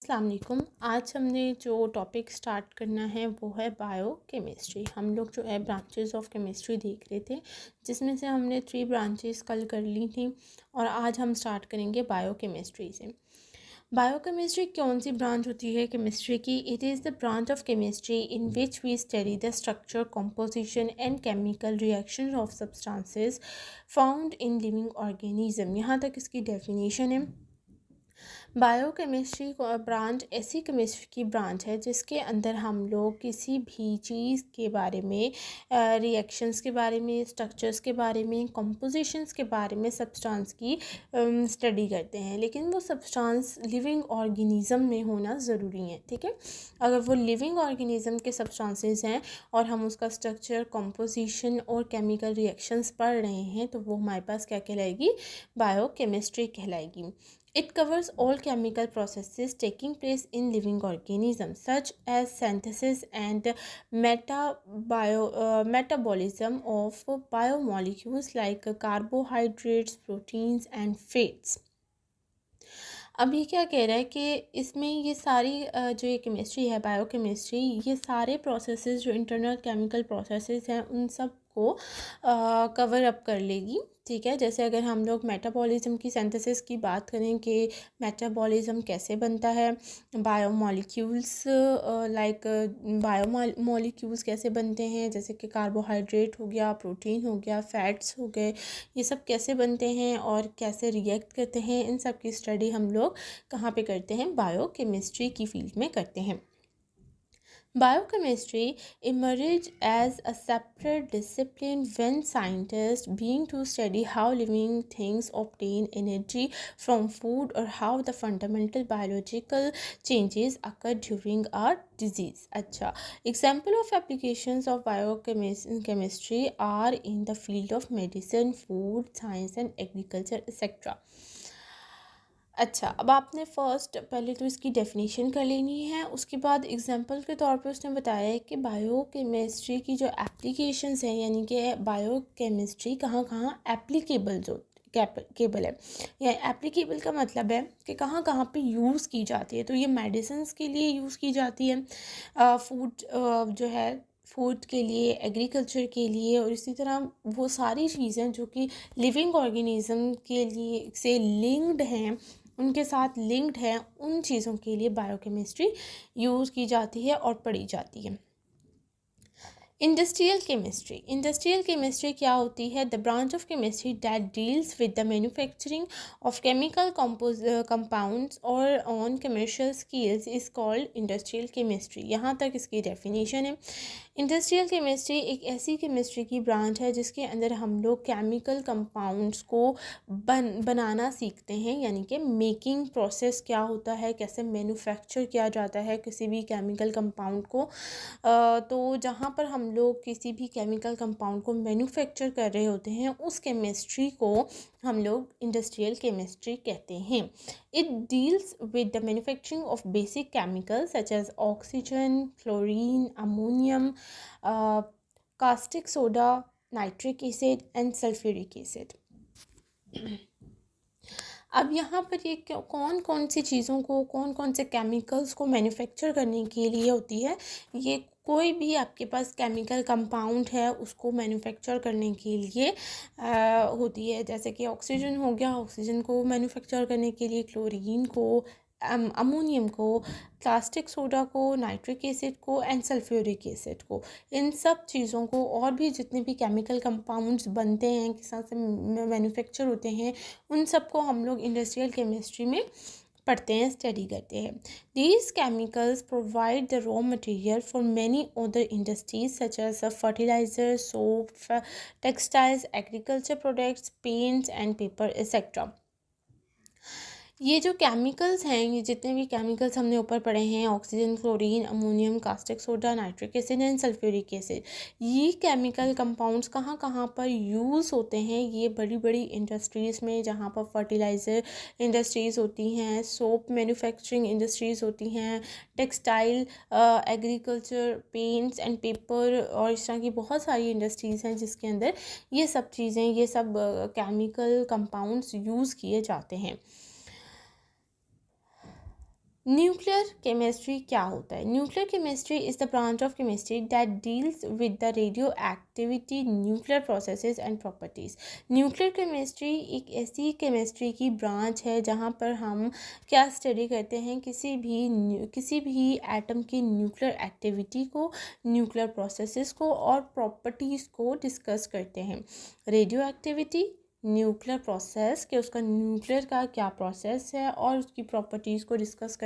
अस्सलाम वालेकुम। आज हमने जो टॉपिक स्टार्ट करना है वो है बायोकेमिस्ट्री। हम लोग जो है ब्रांचेस ऑफ केमिस्ट्री देख रहे थे, जिसमें से हमने 3 ब्रांचेस कल कर ली थी और आज हम स्टार्ट करेंगे बायोकेमिस्ट्री से। बायोकेमिस्ट्री कौन सी ब्रांच होती है केमिस्ट्री की? It is the branch of chemistry in which we study the structure, composition and chemical reaction of substances found in living organism. यहाँ तक इसकी डेफिनेशन है। बायोकेमिस्ट्री ब्रांच ऐसी केमिस्ट्री की ब्रांच है जिसके अंदर हम लोग किसी भी चीज़ के बारे में, रिएक्शंस के बारे में, स्ट्रक्चर्स के बारे में, कंपोजिशंस के बारे में, सब्सटेंस की स्टडी करते हैं। लेकिन वो सब्सटेंस लिविंग ऑर्गेनिज्म में होना ज़रूरी है, ठीक है। अगर वो लिविंग ऑर्गेनिज्म के सब्सटेंसेस हैं और हम उसका स्ट्रक्चर, कंपोजिशन और केमिकल रिएक्शंस पढ़ रहे हैं तो वो हमारे पास क्या कहलाएगी? बायोकेमिस्ट्री कहलाएगी। It covers all chemical processes taking place in living organisms, such as synthesis and metabolism of biomolecules like carbohydrates, proteins, and fats. अब ये क्या कह रहा है कि इसमें ये सारी जो ये केमिस्ट्री है, बायोकेमिस्ट्री, ये सारे प्रोसेसेस जो इंटरनल केमिकल प्रोसेसेस हैं उन सब को कवर अप कर लेगी, ठीक है। जैसे अगर हम लोग मेटाबॉलिज्म की सिंथेसिस की बात करें कि मेटाबॉलिज्म कैसे बनता है, बायोमोलिक्यूल्स बायोमोलिक्यूल्स कैसे बनते हैं, जैसे कि कार्बोहाइड्रेट हो गया, प्रोटीन हो गया, फैट्स हो गए, ये सब कैसे बनते हैं और कैसे रिएक्ट करते हैं, इन सब की स्टडी हम लोग कहाँ पे करते हैं? बायोकेमिस्ट्री की फील्ड में करते हैं। Biochemistry emerged as a separate discipline when scientists began to study how living things obtain energy from food or how the fundamental biological changes occur during a disease. अच्छा, example of applications of biochemistry are in the field of medicine, food science and agriculture, etc. अच्छा, अब आपने पहले तो इसकी definition कर लेनी है। उसके बाद एग्जांपल के तौर पे उसने बताया है कि बायोकेमिस्ट्री की जो एप्लीकेशंस हैं, यानी कि बायोकेमिस्ट्री कहाँ कहाँ एप्लीकेबल है। या एप्लीकेबल का मतलब है कि कहाँ कहाँ पे यूज़ की जाती है। तो ये मेडिसिन्स के लिए यूज़ की जाती है, फूड जो है फूड के लिए, एग्रीकल्चर के लिए, और इसी तरह वो सारी चीज़ें जो कि लिविंग ऑर्गेनिज्म के लिए से लिंक्ड हैं, उनके साथ लिंक्ड है, उन चीज़ों के लिए बायोकेमिस्ट्री यूज़ की जाती है और पढ़ी जाती है। इंडस्ट्रियल केमिस्ट्री क्या होती है? The branch of chemistry that deals with the manufacturing of chemical compounds और on commercial scales is called industrial chemistry. यहाँ तक इसकी डेफिनेशन है। इंडस्ट्रियल केमिस्ट्री एक ऐसी केमिस्ट्री की ब्रांच है जिसके अंदर हम लोग केमिकल कंपाउंड्स को बनाना सीखते हैं, यानी कि मेकिंग प्रोसेस क्या होता है, कैसे मैन्युफैक्चर किया जाता है किसी भी केमिकल कंपाउंड को। तो जहाँ पर हम लोग किसी भी केमिकल कंपाउंड को मैन्युफैक्चर कर रहे होते हैं, उस केमिस्ट्री को हम लोग इंडस्ट्रियल केमिस्ट्री कहते हैं। It deals with the manufacturing of basic chemicals such as oxygen, chlorine, ammonium, caustic soda, nitric acid and sulphuric acid. अब यहाँ पर ये कौन कौन सी चीज़ों को, कौन कौन से केमिकल्स को मैन्युफैक्चर करने के लिए होती है? ये कोई भी आपके पास केमिकल कंपाउंड है उसको मैन्युफैक्चर करने के लिए होती है। जैसे कि ऑक्सीजन हो गया, ऑक्सीजन को मैन्युफैक्चर करने के लिए क्लोरीन को, अमोनियम को, कास्टिक सोडा को, नाइट्रिक एसिड को एंड सल्फ्यूरिक एसिड को, इन सब चीज़ों को और भी जितने भी केमिकल कंपाउंड्स बनते हैं, किस तरह से मैन्युफैक्चर होते हैं, उन सब को हम लोग इंडस्ट्रियल केमिस्ट्री में पढ़ते हैं, स्टडी करते हैं। These chemicals provide the raw material for many other industries such as fertilizer, soap, textiles, agriculture products, paints and paper, etc. ये जो केमिकल्स हैं, ये जितने भी केमिकल्स हमने ऊपर पढ़े हैं, oxygen, chlorine, ammonium, caustic soda, nitric acid and sulphuric acid, ये केमिकल कंपाउंड्स कहाँ कहाँ पर यूज़ होते हैं? ये बड़ी बड़ी इंडस्ट्रीज़ में, जहाँ पर फर्टिलाइज़र इंडस्ट्रीज़ होती हैं, सोप मैन्युफैक्चरिंग इंडस्ट्रीज़ होती हैं, textile, agriculture, paints and paper, और इस तरह की बहुत सारी इंडस्ट्रीज़ हैं जिसके अंदर ये सब चीज़ें, ये सब केमिकल कंपाउंड्स यूज़ किए जाते हैं। न्यूक्लियर केमिस्ट्री क्या होता है? Nuclear chemistry is the branch of chemistry that deals with the radio activity, nuclear processes and properties. Nuclear chemistry एक ऐसी केमिस्ट्री की ब्रांच है जहाँ पर हम क्या स्टडी करते हैं, किसी भी एटम की न्यूक्लियर एक्टिविटी को, न्यूक्लियर प्रोसेसेस को और प्रॉपर्टीज़ को डिस्कस करते हैं। रेडियो एक्टिविटी, न्यूक्लियर प्रोसेस कि उसका न्यूक्लियर का क्या प्रोसेस है और उसकी प्रॉपर्टीज़ को डिस्कस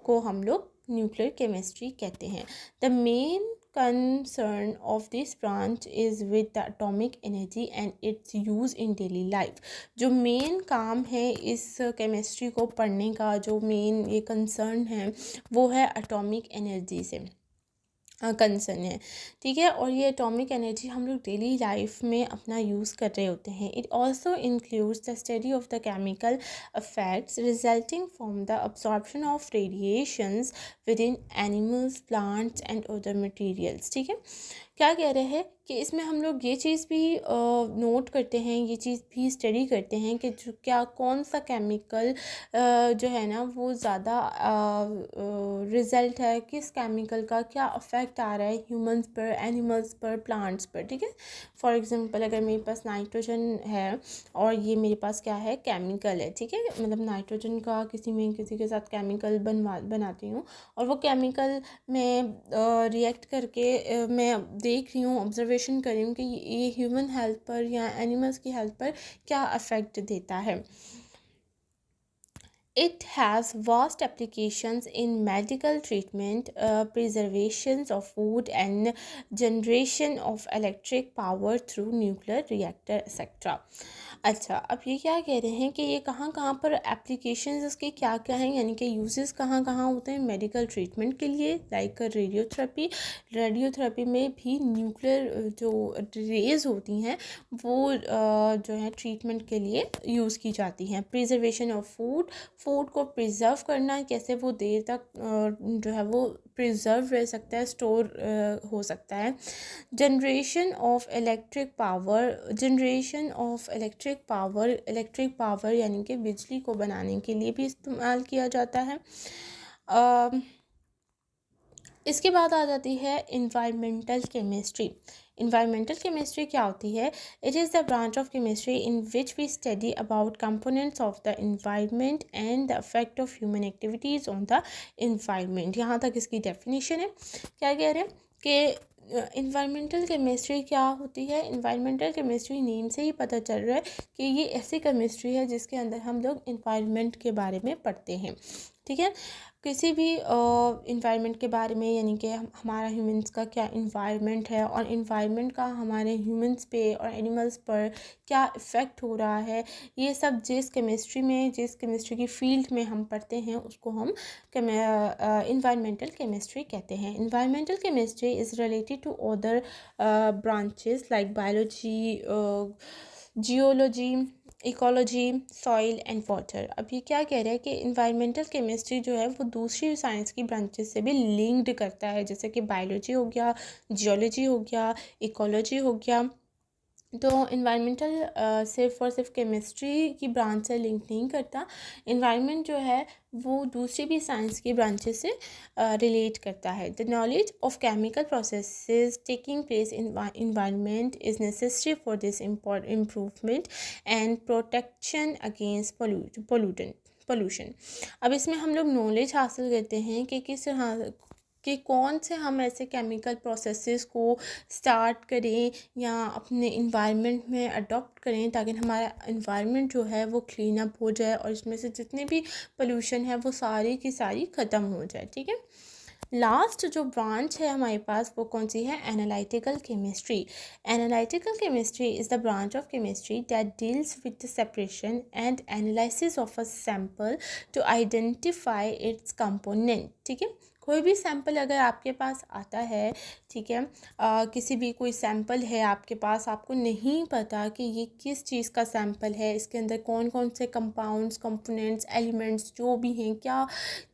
को हम लोग न्यूक्लियर केमिस्ट्री कहते हैं। The main concern of this branch is with the atomic energy and its use in daily life। जो मेन काम है इस केमिस्ट्री को पढ़ने का, जो मेन ये कंसर्न है वो है एटॉमिक एनर्जी से कंसर्न है, ठीक है। और ये एटॉमिक एनर्जी हम लोग डेली लाइफ में अपना यूज़ कर रहे होते हैं। It also includes the study of the chemical effects resulting from the absorption of radiations within animals, plants and other materials। ठीक है, क्या कह रहे हैं कि इसमें हम लोग ये चीज़ भी नोट करते हैं, ये चीज़ भी स्टडी करते हैं कि जो क्या कौन सा केमिकल जो है ना वो ज़्यादा रिज़ल्ट है, किस केमिकल का क्या अफेक्ट आ रहा है ह्यूमंस पर, एनिमल्स पर, प्लांट्स पर। ठीक है, फॉर एग्जांपल अगर मेरे पास नाइट्रोजन है और ये मेरे पास क्या है, केमिकल है, ठीक है, मतलब नाइट्रोजन का किसी के साथ केमिकल बनाती हूँ और वो केमिकल मैं रिएक्ट करके मैं देख रही हूँ, ऑब्जर्वेशन कर रही हूँ कि ये ह्यूमन हेल्थ पर या एनिमल्स की हेल्थ पर क्या अफेक्ट देता है। It has vast applications in medical treatment, preservation of food and generation of electric power through nuclear reactor etc। अच्छा, अब ये क्या कह रहे हैं कि ये कहाँ कहाँ पर एप्लीकेशंस इसके क्या क्या हैं, यानी कि यूजेस कहाँ कहाँ होते हैं मेडिकल ट्रीटमेंट के लिए, लाइक रेडियोथेरेपी में भी न्यूक्लियर जो रेज होती हैं वो जो है ट्रीटमेंट के लिए यूज़ की जाती हैं। प्रिजर्वेशन ऑफ फूड को प्रिजर्व करना, कैसे वो देर तक जो है वो प्रिजर्व रह सकता है, स्टोर हो सकता है। जनरेशन ऑफ इलेक्ट्रिक पावर यानी कि बिजली को बनाने के लिए भी इस्तेमाल किया जाता है। इसके बाद आ जाती है इन्वायरमेंटल केमिस्ट्री। इन्वायरमेंटल केमिस्ट्री क्या होती है? It is the branch of chemistry in which we study about components of the environment and the effect of human activities on the environment. यहाँ तक इसकी डेफिनेशन है। क्या कह रहे हैं कि इन्वायरमेंटल केमिस्ट्री क्या होती है? इन्वायरमेंटल केमिस्ट्री नेम से ही पता चल रहा है कि ये ऐसी केमिस्ट्री है जिसके अंदर हम लोग इन्वायरमेंट के बारे में पढ़ते हैं, ठीक है। किसी भी इन्वायरमेंट के बारे में, यानी कि हमारा ह्यूमंस का क्या इन्वायरमेंट है और इन्वायरमेंट का हमारे ह्यूमंस पे और एनिमल्स पर क्या इफ़ेक्ट हो रहा है, ये सब जिस केमिस्ट्री की फील्ड में हम पढ़ते हैं उसको हम इन्वायरमेंटल केमिस्ट्री कहते हैं। Environmental chemistry is related to other branches like biology, geology, ecology, soil and water. अब ये क्या कह रहा है कि इन्वायरमेंटल केमिस्ट्री जो है वो दूसरी साइंस की ब्रांचेस से भी लिंक्ड करता है, जैसे कि बायोलॉजी हो गया, जियोलॉजी हो गया, इकोलॉजी हो गया। तो इन्वायरमेंटल सिर्फ और सिर्फ केमिस्ट्री की ब्रांच से लिंक नहीं करता, इन्वायरमेंट जो है वो दूसरी भी साइंस की ब्रांचेस से रिलेट करता है। The knowledge of chemical processes taking place in environment is necessary for this improvement and protection against pollution. अब इसमें हम लोग नॉलेज हासिल करते हैं कि किस तरह कि कौन से हम ऐसे केमिकल प्रोसेसेस को स्टार्ट करें या अपने इन्वायरमेंट में अडॉप्ट करें ताकि हमारा इन्वायरमेंट जो है वो क्लीन अप हो जाए और इसमें से जितने भी पोल्यूशन है वो सारी की सारी ख़त्म हो जाए, ठीक है। लास्ट जो ब्रांच है हमारे पास वो कौन सी है? Analytical chemistry. Analytical chemistry is the branch of chemistry that deals with the separation and analysis of a sample to identify its component, ठीक है। कोई भी सैंपल अगर आपके पास आता है, ठीक है, किसी भी कोई सैंपल है आपके पास, आपको नहीं पता कि ये किस चीज़ का सैंपल है, इसके अंदर कौन कौन से कंपाउंड्स, कंपोनेंट्स, एलिमेंट्स जो भी हैं, क्या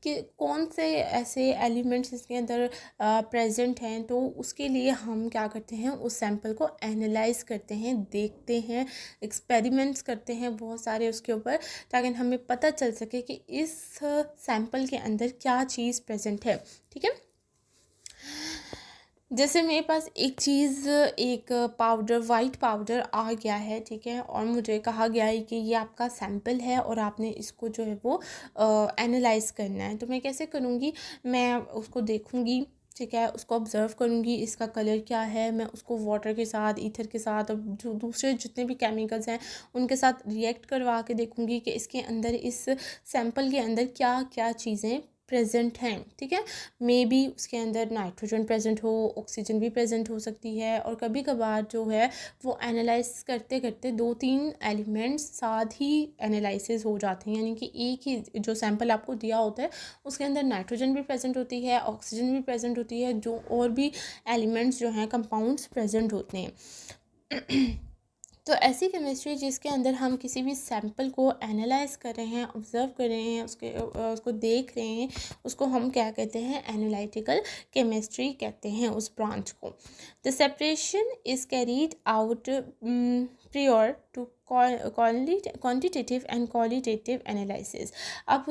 कि कौन से ऐसे एलिमेंट्स इसके अंदर प्रेजेंट हैं, तो उसके लिए हम क्या करते हैं, उस सैंपल को एनालाइज करते हैं, देखते हैं, एक्सपेरिमेंट्स करते हैं बहुत सारे उसके ऊपर, ताकि हमें पता चल सके कि इस सैंपल के अंदर क्या चीज़ प्रेजेंट है। ठीक है, जैसे मेरे पास एक चीज़, एक पाउडर, वाइट पाउडर आ गया है, ठीक है, और मुझे कहा गया है कि ये आपका सैंपल है और आपने इसको जो है वो एनालाइज करना है। तो मैं कैसे करूँगी, मैं उसको देखूँगी, ठीक है, उसको ऑब्ज़र्व करूँगी, इसका कलर क्या है, मैं उसको वाटर के साथ, ईथर के साथ और जो दूसरे जितने भी केमिकल्स हैं उनके साथ रिएक्ट करवा के देखूँगी कि इसके अंदर, इस सैंपल के अंदर क्या क्या चीज़ें प्रेजेंट हैं। ठीक है, मे बी उसके अंदर नाइट्रोजन प्रेजेंट हो, ऑक्सीजन भी प्रेजेंट हो सकती है, और कभी कभार जो है वो एनालाइज करते करते 2-3 एलिमेंट्स साथ ही एनालिसिस हो जाते हैं, यानी कि एक ही जो सैंपल आपको दिया होता है उसके अंदर नाइट्रोजन भी प्रेजेंट होती है, ऑक्सीजन भी प्रेजेंट होती है, जो और भी एलिमेंट्स जो हैं, कंपाउंड्स प्रेजेंट होते हैं। तो ऐसी केमिस्ट्री जिसके अंदर हम किसी भी सैंपल को एनालाइज कर रहे हैं, ऑब्जर्व कर रहे हैं, उसको देख रहे हैं, उसको हम क्या कहते हैं, एनालिटिकल केमिस्ट्री कहते हैं उस ब्रांच को। The separation is carried out prior to quantitative and qualitative analysis. अब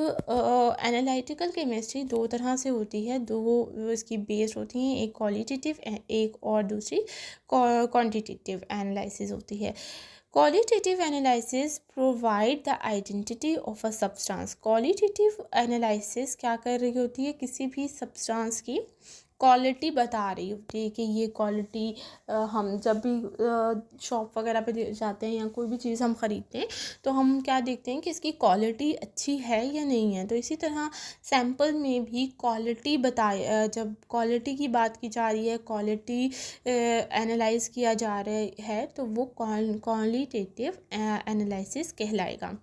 एनालिटिकल केमिस्ट्री दो तरह से होती है, दो इसकी बेस्ड होती हैं, एक क्वालिटेटिव, एक और दूसरी क्वांटिटेटिव एनालिसिस होती है। Qualitative analysis provide the identity of a substance. Qualitative analysis क्या कर रही होती है, किसी भी सब्सटेंस की क्वालिटी बता रही होती है कि ये क्वालिटी, हम जब भी शॉप वगैरह पे जाते हैं या कोई भी चीज़ हम ख़रीदते हैं तो हम क्या देखते हैं कि इसकी क्वालिटी अच्छी है या नहीं है। तो इसी तरह सैंपल में भी क्वालिटी जब क्वालिटी की बात की जा रही है, क्वालिटी एनालाइज किया जा रहा है, तो वो क्वालिटेटिव एनालिसिस कहलाएगा।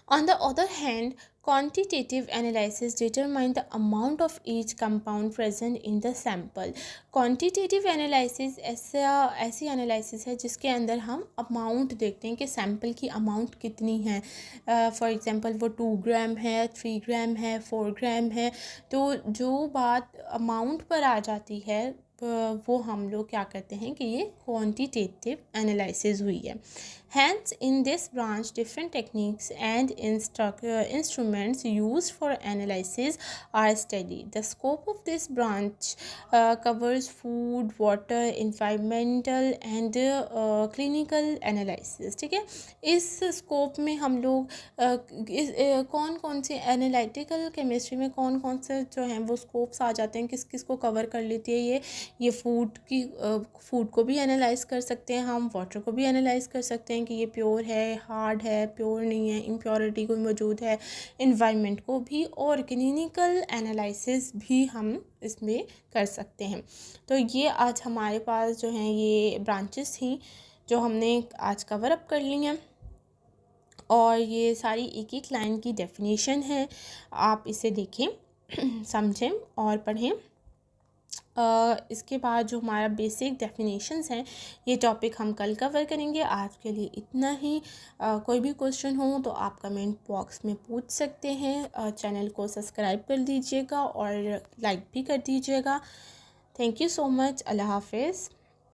On the other hand, quantitative analysis determine the amount of each compound present in the sample. Quantitative analysis ऐसी एनालिसिस है जिसके अंदर हम अमाउंट देखते हैं कि सैम्पल की अमाउंट कितनी है। फॉर एग्ज़ाम्पल वो 2 ग्राम है, 3 ग्राम है, 4 ग्राम है, तो जो बात अमाउंट पर आ जाती है वो हम लोग क्या कहते हैं कि ये क्वांटिटेटिव एनालिसिस हुई है। Hence, in this branch, different techniques and instruments used for analysis are studied. The scope of this branch covers food, water, environmental and clinical analysis. ठीक है, इस स्कोप में हम लोग कौन कौन से एनालिटिकल केमिस्ट्री में कौन कौन से जो हैं वो स्कोप्स आ जाते हैं, किस किस को कवर कर लेती है ये फूड को भी एनालाइज कर सकते हैं हम, वाटर को भी एनालाइज कर सकते हैं कि ये प्योर है, हार्ड है, प्योर नहीं है, इम्प्योरिटी कोई मौजूद है, इन्वायरमेंट को भी, और क्लिनिकल एनालिसिस भी हम इसमें कर सकते हैं। तो ये आज हमारे पास जो हैं ये ब्रांचेस थी जो हमने आज कवर अप कर ली हैं, और ये सारी एक एक लाइन की डेफिनेशन है, आप इसे देखें, समझें और पढ़ें। इसके बाद जो हमारा बेसिक डेफिनेशंस हैं ये टॉपिक हम कल कवर करेंगे। आज के लिए इतना ही। कोई भी क्वेश्चन हो तो आप कमेंट बॉक्स में पूछ सकते हैं। चैनल को सब्सक्राइब कर दीजिएगा और लाइक भी कर दीजिएगा। Thank you so much. अल्लाह हाफिज़।